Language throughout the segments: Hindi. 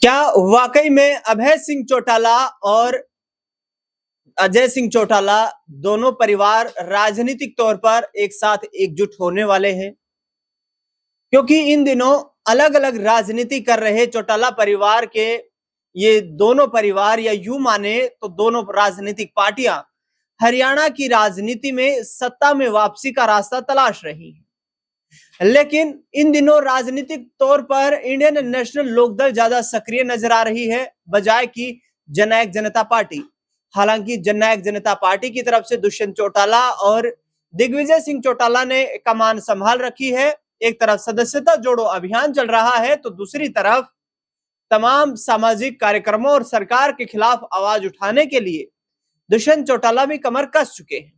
क्या वाकई में अभय सिंह चौटाला और अजय सिंह चौटाला दोनों परिवार राजनीतिक तौर पर एक साथ एकजुट होने वाले हैं? क्योंकि इन दिनों अलग अलग राजनीति कर रहे चौटाला परिवार के ये दोनों परिवार या यूं माने तो दोनों राजनीतिक पार्टियां हरियाणा की राजनीति में सत्ता में वापसी का रास्ता तलाश रही हैं। लेकिन इन दिनों राजनीतिक तौर पर इंडियन नेशनल लोकदल ज्यादा सक्रिय नजर आ रही है बजाय कि जननायक जनता पार्टी। हालांकि जननायक जनता पार्टी की तरफ से दुष्यंत चौटाला और दिग्विजय सिंह चौटाला ने कमान संभाल रखी है। एक तरफ सदस्यता जोड़ो अभियान चल रहा है तो दूसरी तरफ तमाम सामाजिक कार्यक्रमों और सरकार के खिलाफ आवाज उठाने के लिए दुष्यंत चौटाला भी कमर कस चुके हैं।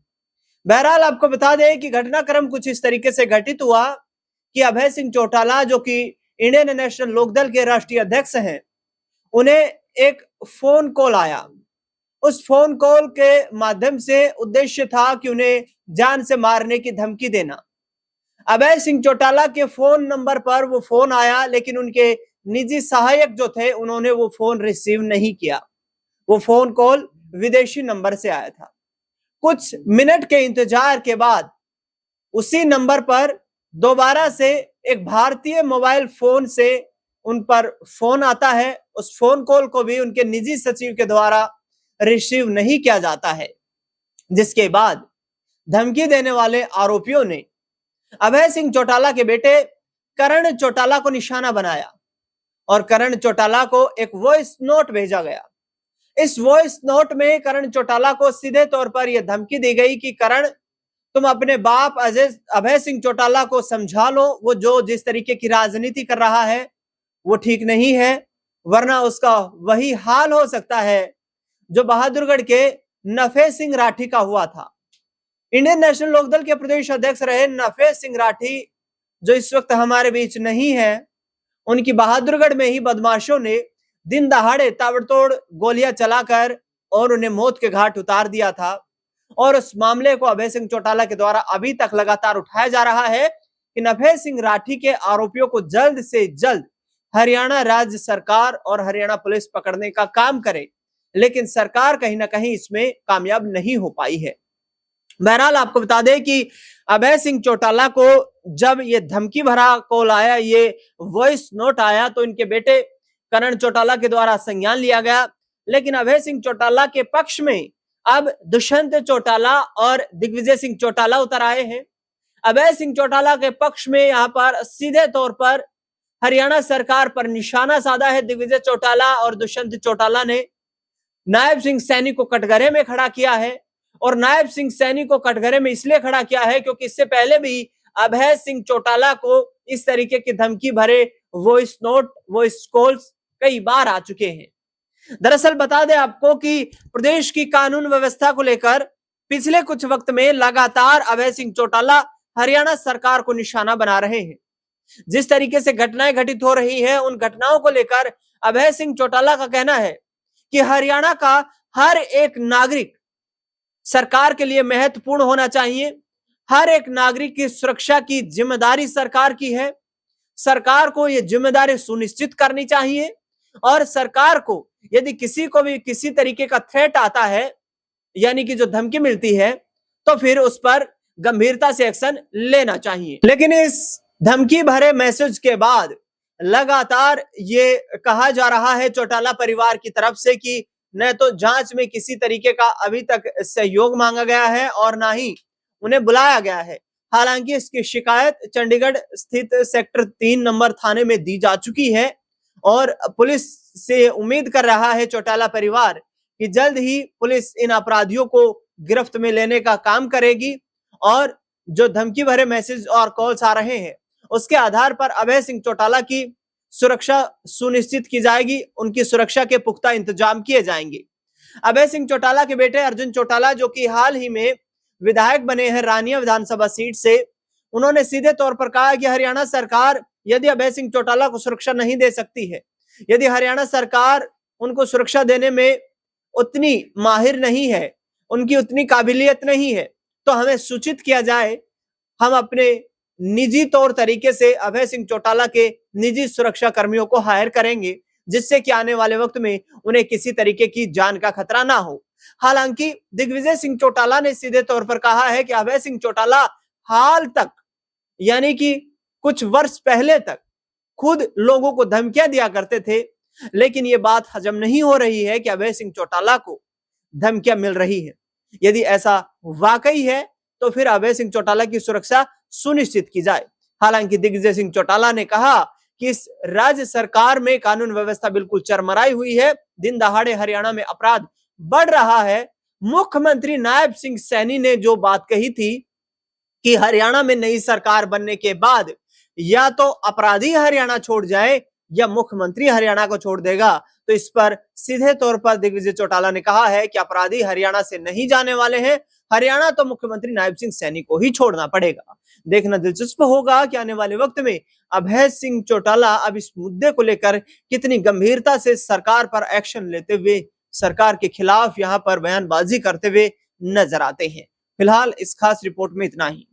बहरहाल आपको बता दें कि घटनाक्रम कुछ इस तरीके से घटित हुआ कि अभय सिंह चौटाला जो कि इंडियन नेशनल लोकदल के राष्ट्रीय अध्यक्ष हैं, उन्हें एक फोन कॉल आया। उस फोन कॉल के माध्यम से उद्देश्य था कि उन्हें जान से मारने की धमकी देना। अभय सिंह चौटाला के फोन नंबर पर वो फोन आया, लेकिन उनके निजी सहायक जो थे उन्होंने वो फोन रिसीव नहीं किया। वो फोन कॉल विदेशी नंबर से आया था। कुछ मिनट के इंतजार के बाद उसी नंबर पर दोबारा से एक भारतीय मोबाइल फोन से उन पर फोन आता है। उस फोन कॉल को भी उनके निजी सचिव के द्वारा रिसीव नहीं किया जाता है, जिसके बाद धमकी देने वाले आरोपियों ने अभय सिंह चौटाला के बेटे करण चौटाला को निशाना बनाया और करण चौटाला को एक वॉइस नोट भेजा गया। इस वॉइस नोट में करण चौटाला को सीधे तौर पर यह धमकी दी गई कि करण, तुम अपने बाप अभय सिंह चौटाला को समझा लो, वो जो जिस तरीके की राजनीति कर रहा है वो ठीक नहीं है, वरना उसका वही हाल हो सकता है जो बहादुरगढ़ के नफे सिंह राठी का हुआ था। इंडियन नेशनल लोकदल के प्रदेश अध्यक्ष रहे नफे सिंह राठी, जो इस वक्त हमारे बीच नहीं है, उनकी बहादुरगढ़ में ही बदमाशों ने दिन दहाड़े ताबड़तोड़ गोलियां चलाकर और उन्हें मौत के घाट उतार दिया था। और उस मामले को अभय सिंह चौटाला के द्वारा अभी तक लगातार उठाया जा रहा है कि नफे सिंह राठी के आरोपियों को जल्द से जल्द हरियाणा राज्य सरकार और हरियाणा पुलिस पकड़ने का काम करे, लेकिन सरकार कहीं ना कहीं इसमें कामयाब नहीं हो पाई है। बहरहाल आपको बता दें कि अभय सिंह चौटाला को जब ये धमकी भरा कॉल आया, ये वॉइस नोट आया, तो इनके बेटे करण चौटाला के द्वारा संज्ञान लिया गया। लेकिन अभय सिंह चौटाला के पक्ष में अब दुष्यंत चौटाला और दिग्विजय सिंह चौटाला उतर आए हैं। अभय सिंह चौटाला के पक्ष में यहां पर सीधे तौर पर हरियाणा सरकार पर निशाना साधा है दिग्विजय चौटाला और दुष्यंत चौटाला ने। नायब सिंह सैनी को कटघरे में खड़ा किया है और नायब सिंह सैनी को कटघरे में इसलिए खड़ा किया है क्योंकि इससे पहले भी अभय सिंह चौटाला को इस तरीके की धमकी भरे वॉइस नोट, वॉइस कॉल्स कई बार आ चुके हैं। दरअसल बता दें आपको कि प्रदेश की कानून व्यवस्था को लेकर पिछले कुछ वक्त में लगातार अभय सिंह चौटाला हरियाणा सरकार को निशाना बना रहे हैं। जिस तरीके से घटनाएं घटित हो रही हैं, उन घटनाओं को लेकर अभय सिंह चौटाला का कहना है कि हरियाणा का हर एक नागरिक सरकार के लिए महत्वपूर्ण होना चाहिए। हर एक नागरिक की सुरक्षा की जिम्मेदारी सरकार की है। सरकार को यह जिम्मेदारी सुनिश्चित करनी चाहिए और सरकार को यदि किसी को भी किसी तरीके का थ्रेट आता है, यानी कि जो धमकी मिलती है, तो फिर उस पर गंभीरता से एक्शन लेना चाहिए। लेकिन इस धमकी भरे मैसेज के बाद लगातार ये कहा जा रहा है चौटाला परिवार की तरफ से कि न तो जांच में किसी तरीके का अभी तक सहयोग मांगा गया है और ना ही उन्हें बुलाया गया है। हालांकि इसकी शिकायत चंडीगढ़ स्थित सेक्टर 3 नंबर थाने में दी जा चुकी है और पुलिस से उम्मीद कर रहा है चौटाला परिवार कि जल्द ही पुलिस इन अपराधियों को गिरफ्त में लेने का काम करेगी और जो धमकी भरे मैसेज और कॉल्स आ रहे हैं उसके आधार पर अभय सिंह चौटाला की सुरक्षा सुनिश्चित की जाएगी, उनकी सुरक्षा के पुख्ता इंतजाम किए जाएंगे। अभय सिंह चौटाला के बेटे अर्जुन चौटाला, जो कि हाल ही में विधायक बने हैं रानिया विधानसभा सीट से, उन्होंने सीधे तौर पर कहा कि हरियाणा सरकार यदि अभय सिंह चौटाला को सुरक्षा नहीं दे सकती है, यदि हरियाणा सरकार उनको सुरक्षा देने में उतनी माहिर नहीं है, उनकी उतनी काबिलियत नहीं है, तो हमें सूचित किया जाए। हम अपने निजी तौर तरीके से अभय सिंह चौटाला के निजी सुरक्षा कर्मियों को हायर करेंगे, जिससे कि आने वाले वक्त में उन्हें किसी तरीके की जान का खतरा ना हो। हालांकि दिग्विजय सिंह चौटाला ने सीधे तौर पर कहा है कि अभय सिंह चौटाला हाल तक, यानी कि कुछ वर्ष पहले तक खुद लोगों को धमकियां दिया करते थे, लेकिन यह बात हजम नहीं हो रही है कि अभय सिंह चौटाला को धमकियां मिल रही है। यदि ऐसा वाकई है तो फिर अभय सिंह चौटाला की सुरक्षा सुनिश्चित की जाए। हालांकि दिग्विजय सिंह चौटाला ने कहा कि इस राज्य सरकार में कानून व्यवस्था बिल्कुल चरमराई हुई है, दिन दहाड़े हरियाणा में अपराध बढ़ रहा है। मुख्यमंत्री नायब सिंह सैनी ने जो बात कही थी कि हरियाणा में नई सरकार बनने के बाद या तो अपराधी हरियाणा छोड़ जाए या मुख्यमंत्री हरियाणा को छोड़ देगा, तो इस पर सीधे तौर पर दिग्विजय चौटाला ने कहा है कि अपराधी हरियाणा से नहीं जाने वाले हैं, हरियाणा तो मुख्यमंत्री नायब सिंह सैनी को ही छोड़ना पड़ेगा। देखना दिलचस्प होगा कि आने वाले वक्त में अभय सिंह चौटाला अब इस मुद्दे को लेकर कितनी गंभीरता से सरकार पर एक्शन लेते हुए, सरकार के खिलाफ यहां पर बयानबाजी करते हुए नजर आते हैं। फिलहाल इस खास रिपोर्ट में इतना ही।